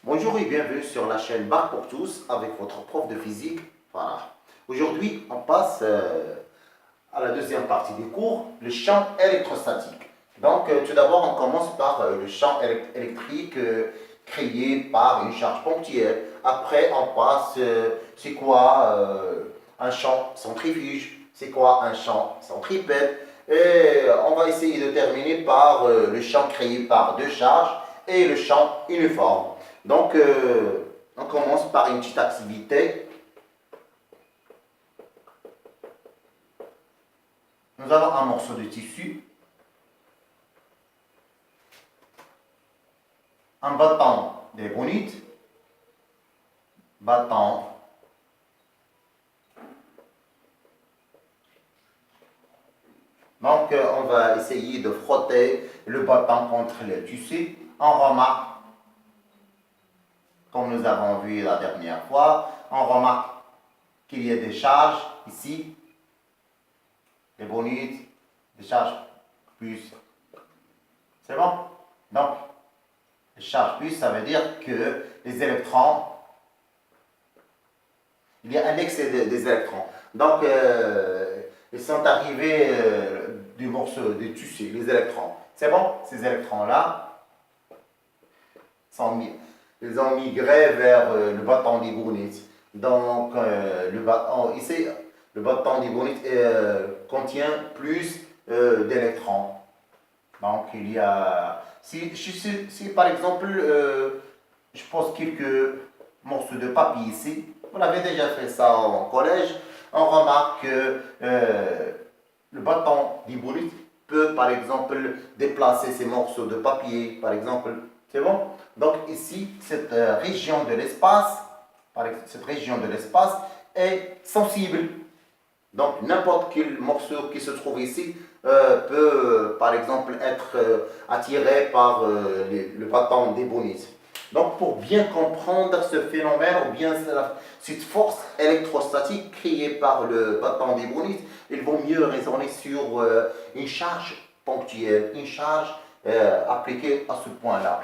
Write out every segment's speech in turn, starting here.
Bonjour et bienvenue sur la chaîne Bac pour tous avec votre prof de physique. Voilà. Aujourd'hui, on passe à la deuxième partie du cours, le champ électrostatique. Donc, tout d'abord, on commence par le champ électrique créé par une charge ponctuelle. Après, on passe, c'est quoi un champ centrifuge, c'est quoi un champ centripète. Et on va essayer de terminer par le champ créé par deux charges et le champ uniforme. Donc, on commence par une petite activité. Nous avons un morceau de tissu, un bâton d'ébonite, bâton, donc on va essayer de frotter le bâton contre le tissu. On remarque, comme nous avons vu la dernière fois, on remarque qu'il y a des charges ici, l'ébonite, des charges plus. C'est bon? Donc, les charges plus, ça veut dire que les électrons, il y a un excès des électrons. Donc, ils sont arrivés du morceau de tissu, les électrons. C'est bon? Ces électrons-là, ils ont migré vers le bâton d'ébonite. Donc, ici, le bâton d'ébonite contient plus d'électrons. Donc, il y a... Si par exemple, je pose quelques morceaux de papier ici, vous l'avez déjà fait ça en collège, on remarque que le bâton d'ébonite peut, par exemple, déplacer ces morceaux de papier, par exemple. C'est bon? Donc, ici, cette région de l'espace est sensible. Donc, n'importe quel morceau qui se trouve ici peut, par exemple, être attiré par le bâton d'ébonite. Donc, pour bien comprendre ce phénomène, ou bien cette force électrostatique créée par le bâton d'ébonite, il vaut mieux raisonner sur une charge ponctuelle, une charge appliquée à ce point-là.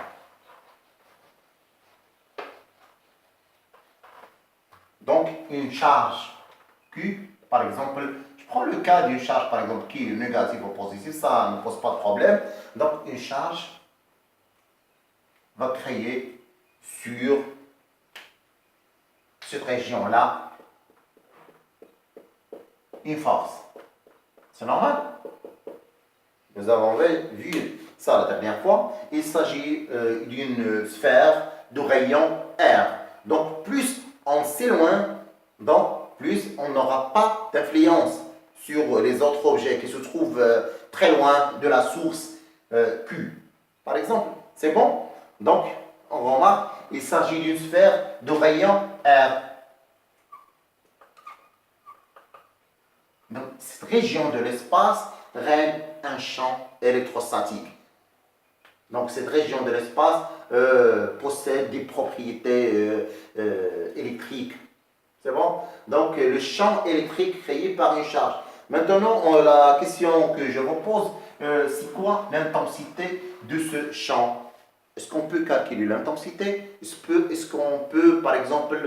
Donc, une charge Q, par exemple, je prends le cas d'une charge, par exemple, qui est négative ou positive, ça ne pose pas de problème. Donc, une charge va créer sur cette région-là une force. C'est normal? Nous avons vu ça la dernière fois. Il s'agit d'une sphère de rayon R. Donc, plus on s'éloigne, donc plus on n'aura pas d'influence sur les autres objets qui se trouvent très loin de la source Q. Par exemple, c'est bon? Donc, on remarque, il s'agit d'une sphère de rayon R. Donc, cette région de l'espace règne un champ électrostatique. Donc, cette région de l'espace possède des propriétés électriques. C'est bon? Donc, le champ électrique créé par une charge. Maintenant, la question que je vous pose, c'est quoi l'intensité de ce champ? Est-ce qu'on peut calculer l'intensité? Est-ce qu'on peut, par exemple,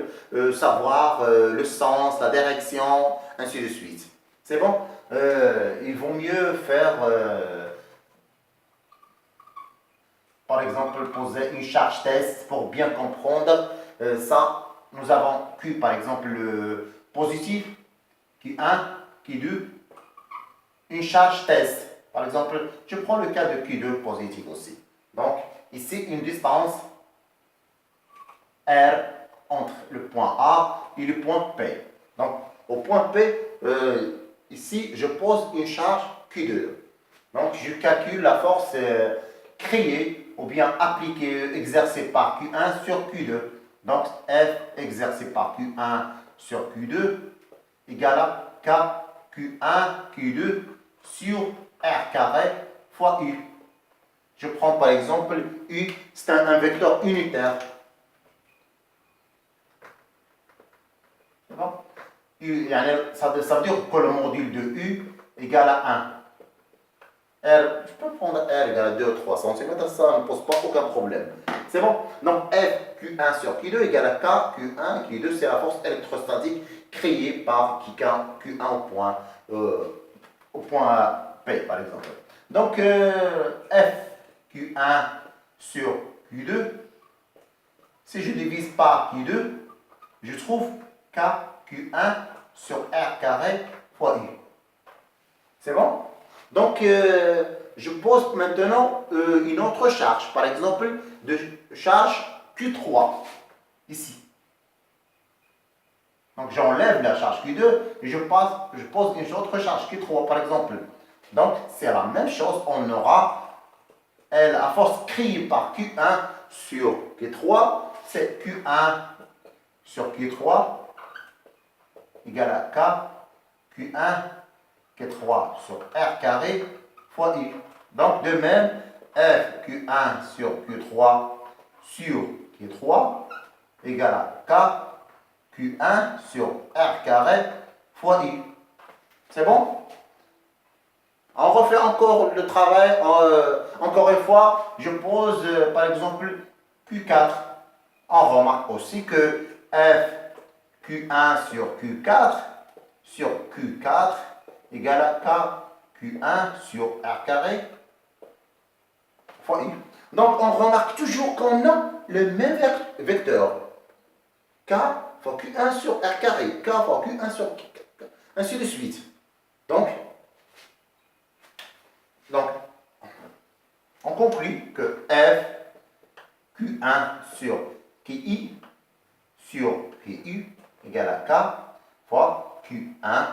savoir le sens, la direction, ainsi de suite? C'est bon? Il vaut mieux faire, par exemple, poser une charge test pour bien comprendre ça. Nous avons Q, par exemple, le positif, Q1, Q2, une charge test. Par exemple, je prends le cas de Q2 positif aussi. Donc, ici, une distance R entre le point A et le point P. Donc, au point P, ici, je pose une charge Q2. Donc, je calcule la force créée ou bien appliquée, exercée par Q1 sur Q2. Donc, F exercé par Q1 sur Q2 égale à K Q1 Q2 sur R carré fois U. Je prends par exemple U, c'est un vecteur unitaire. C'est bon? U, ça veut dire que le module de U égale à 1. R, je peux prendre R égale à 2 ou 3 cm, ça ne pose pas aucun problème. C'est bon? Donc F Q1 sur Q2 égale à K Q1. Q2, c'est la force électrostatique créée par Q1 au point P, par exemple. Donc F Q1 sur Q2, si je divise par Q2, je trouve K Q1 sur R carré fois U. C'est bon? Donc, je pose maintenant une autre charge, par exemple, de charge Q3, ici. Donc, j'enlève la charge Q2 et je pose une autre charge Q3, par exemple. Donc, c'est la même chose, on aura la force créée par Q1 sur Q3, c'est Q1 sur Q3 égale à K Q1 Q3 sur R carré fois U. Donc, de même, F Q1 sur Q3 sur Q3 égale à K Q1 sur R carré fois U. C'est bon? On refait encore le travail. Encore une fois, je pose par exemple Q4. On remarque aussi que F Q1 sur Q4 égale à K Q1 sur R carré fois U. Donc on remarque toujours qu'on a le même vecteur. K fois Q1 sur R carré. K fois Q1 sur Q4. Ainsi de suite. Donc on conclut que F Q1 sur QI sur QU égale à K fois Q1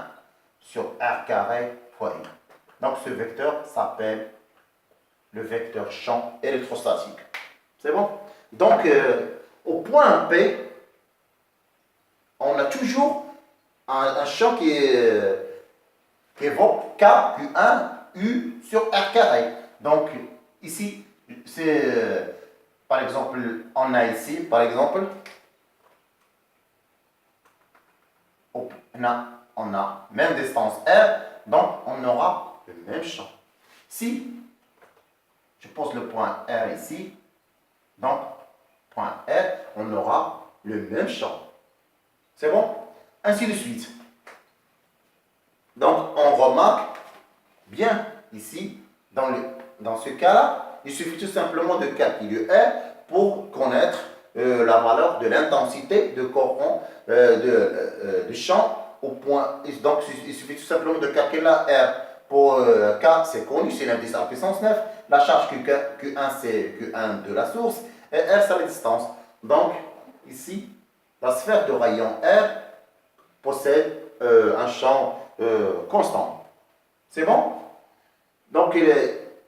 sur R carré fois U. Donc ce vecteur s'appelle le vecteur champ électrostatique. C'est bon? Donc au point P, on a toujours un champ qui évoque K Q1 U sur R carré. Donc ici, c'est par exemple, on a ici, par exemple, on a même distance R, donc on aura le même champ. Si je pose le point R ici, donc point R, on aura le même champ. C'est bon? Ainsi de suite. Donc on remarque bien ici, dans ce cas-là, il suffit tout simplement de calculer R pour connaître la valeur de l'intensité de courant du champ au point. Donc, il suffit tout simplement de calculer la R. Pour K, c'est connu, c'est l'indice à la puissance 9. La charge Q1, c'est Q1 de la source. Et R, c'est la distance. Donc, ici, la sphère de rayon R possède un champ constant. C'est bon? Donc,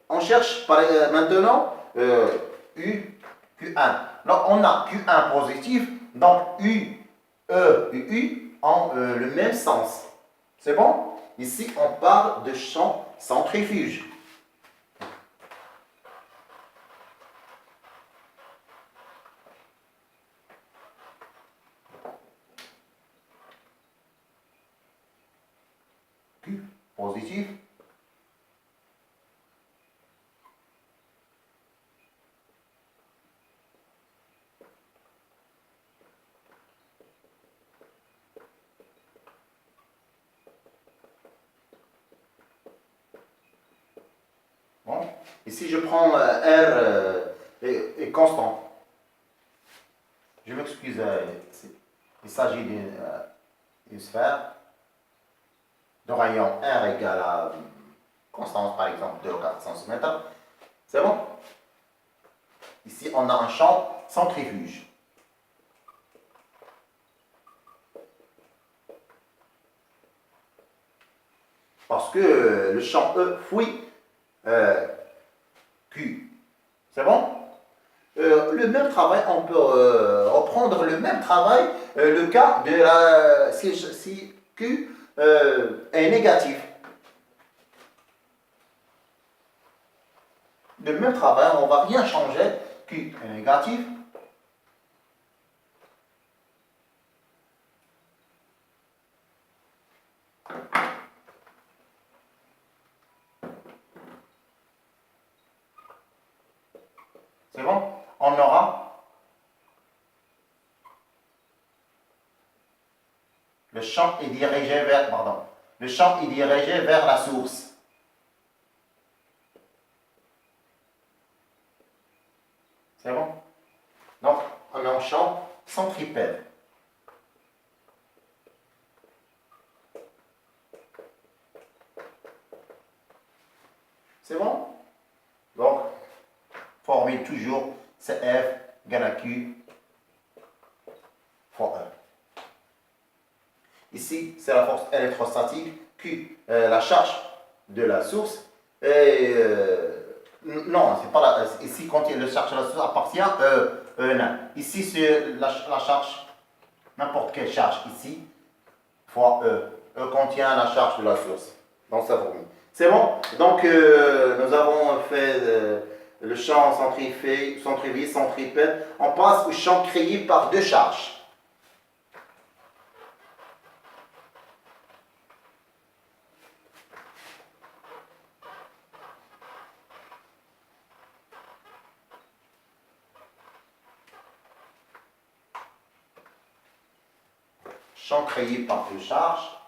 on cherche maintenant U, Q1. Donc, on a Q1 positif, donc U, E et U ont le même sens. C'est bon? Ici, on parle de champ centrifuge. Q positif. Bon. Ici, je prends R est constant. Je m'excuse, il s'agit d'une sphère de rayon R égale à constance, par exemple, de 4 cm. C'est bon? Ici, on a un champ centrifuge. Parce que le champ E fuit Q. C'est bon? Le même travail, on peut reprendre le même travail, le cas de si Q est négatif. Le même travail, on ne va rien changer. Q est négatif. C'est bon? On aura champ est dirigé vers, pardon, le champ est dirigé vers la source. C'est bon? Donc, on a un champ centripète. C'est bon? Donc, formule toujours CF égale à Q fois E. Ici, c'est la force électrostatique. Q, la charge de la source. Et, non, c'est pas la. Ici, quand la charge de la source appartient à E1. Ici, c'est la charge, n'importe quelle charge ici, fois E. E contient la charge de la source. Dans sa formule. C'est bon? Donc, nous avons fait le champ centrifuge, centripète. On passe au champ créé par deux charges. Champ créé par deux charges.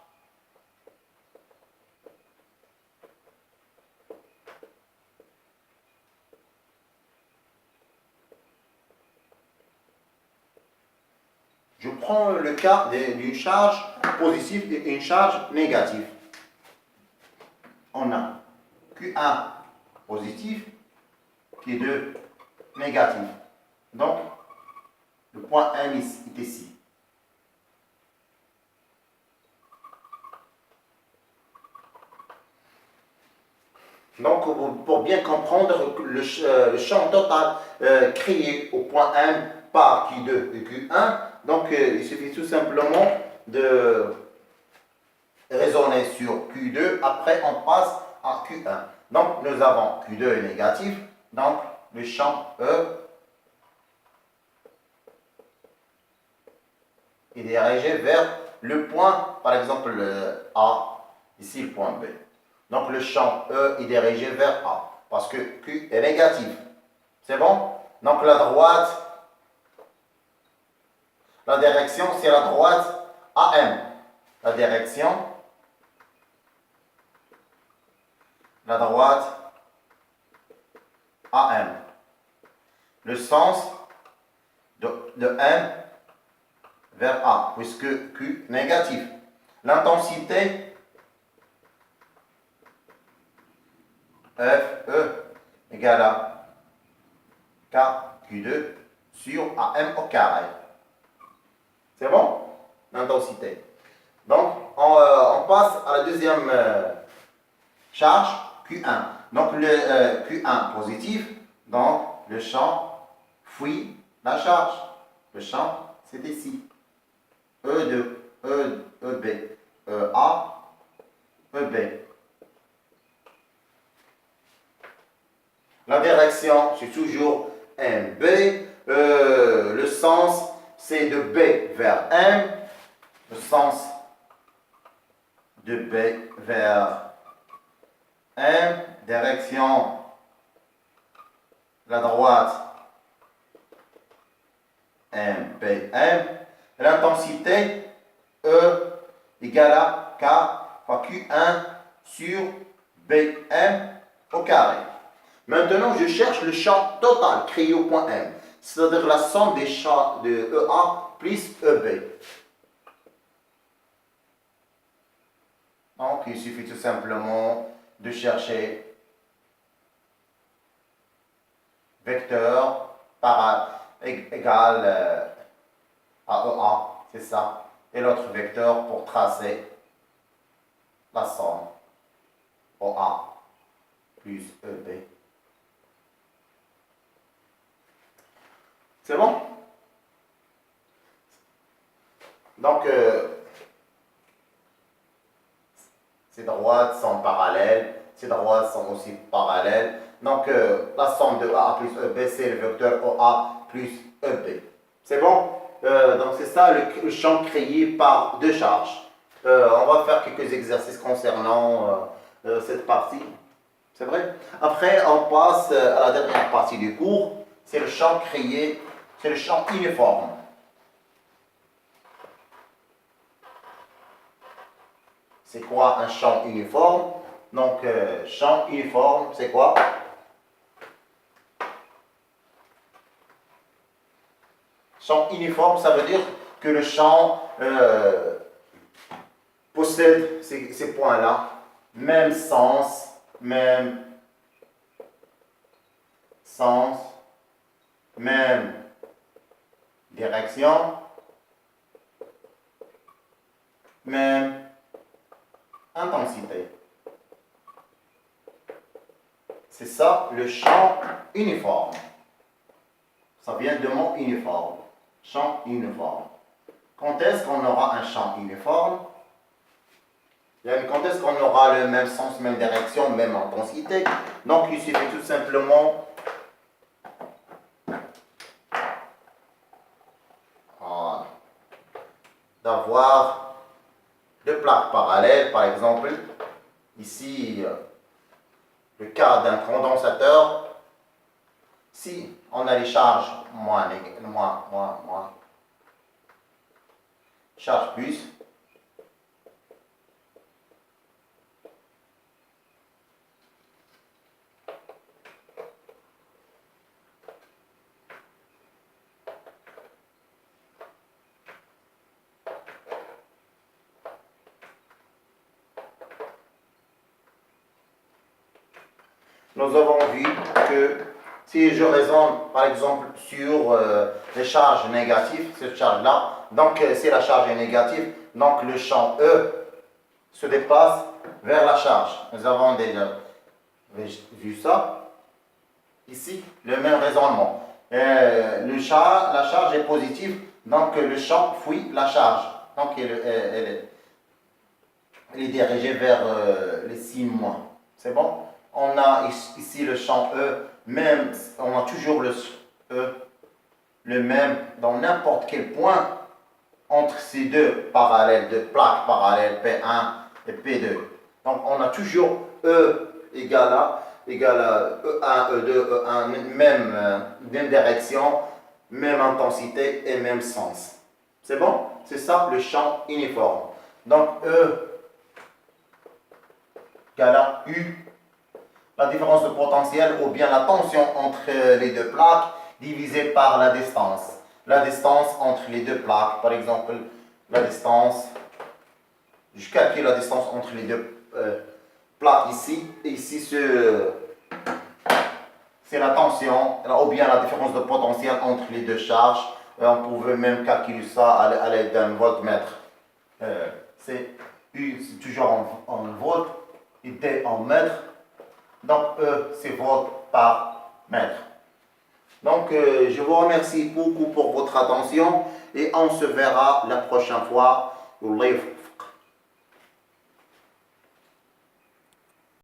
Je prends le cas d'une charge positive et une charge négative. On a Q1 positif, Q2 négatif. Donc, le point M est ici. Donc, pour bien comprendre le champ total créé au point M par Q2 et Q1, donc il suffit tout simplement de raisonner sur Q2, après on passe à Q1. Donc, nous avons Q2 est négatif, donc le champ E est dirigé vers le point, par exemple le A, ici le point B. Donc le champ E est dirigé vers A, parce que Q est négatif. C'est bon? Donc la direction c'est la droite AM. La direction, la droite AM. Le sens de M vers A, puisque Q négatif. L'intensité FE égale à KQ2 sur AM au carré. C'est bon? L'intensité. Donc, on passe à la deuxième charge, Q1. Donc, le Q1 positif, donc le champ fuit la charge. Le champ, c'est ici. E2, EB, EA, EB. La direction, c'est toujours MB. Le sens, c'est de B vers M. Le sens de B vers M. Direction, la droite, MBM. L'intensité, E égale à K fois Q1 sur BM au carré. Maintenant, je cherche le champ total créé au point M, c'est-à-dire la somme des champs de EA plus EB. Donc, il suffit tout simplement de chercher vecteur égal à EA, c'est ça, et l'autre vecteur pour tracer la somme OA plus EB. C'est bon? Donc, ces droites sont parallèles, ces droites sont aussi parallèles. Donc, la somme de A plus EB, c'est le vecteur OA plus EB. C'est bon? Donc, c'est ça le champ créé par deux charges. On va faire quelques exercices concernant cette partie. C'est vrai? Après, on passe à la dernière partie du cours. C'est le champ créé, c'est le champ uniforme. c'est quoi un champ uniforme? Donc, champ uniforme, c'est quoi? Champ uniforme, ça veut dire que le champ possède ces points-là, même sens, même direction, même intensité. C'est ça le champ uniforme. Ça vient de mot uniforme. Champ uniforme. Quand est-ce qu'on aura un champ uniforme? Quand est-ce qu'on aura le même sens, même direction, même intensité? Donc il suffit tout simplement d'avoir deux plaques parallèles, par exemple, ici, le cas d'un condensateur, si on a les charges moins, charge plus, nous avons vu que si je raisonne par exemple sur les charges négatives, cette charge-là, donc si la charge est négative, donc le champ E se déplace vers la charge. Nous avons déjà vu ça. Ici, le même raisonnement. La charge est positive, donc le champ fuit la charge. Donc elle est dirigée vers les signes moins. C'est bon? On a ici le champ E, même, on a toujours le E, le même dans n'importe quel point entre ces deux parallèles, deux plaques parallèles P1 et P2. Donc on a toujours E égale à E1, E2, E1, même direction, même intensité et même sens. C'est bon? C'est ça le champ uniforme. Donc E égale à U. La différence de potentiel ou bien la tension entre les deux plaques divisée par la distance. La distance entre les deux plaques, par exemple, la distance, je calcule la distance entre les deux plaques ici, et ici c'est la tension, ou bien la différence de potentiel entre les deux charges. On pouvait même calculer ça à l'aide d'un voltmètre. C'est U, c'est toujours en volts, et T en mètres. Donc, E, c'est volts par mètre. Donc, je vous remercie beaucoup pour votre attention et on se verra la prochaine fois.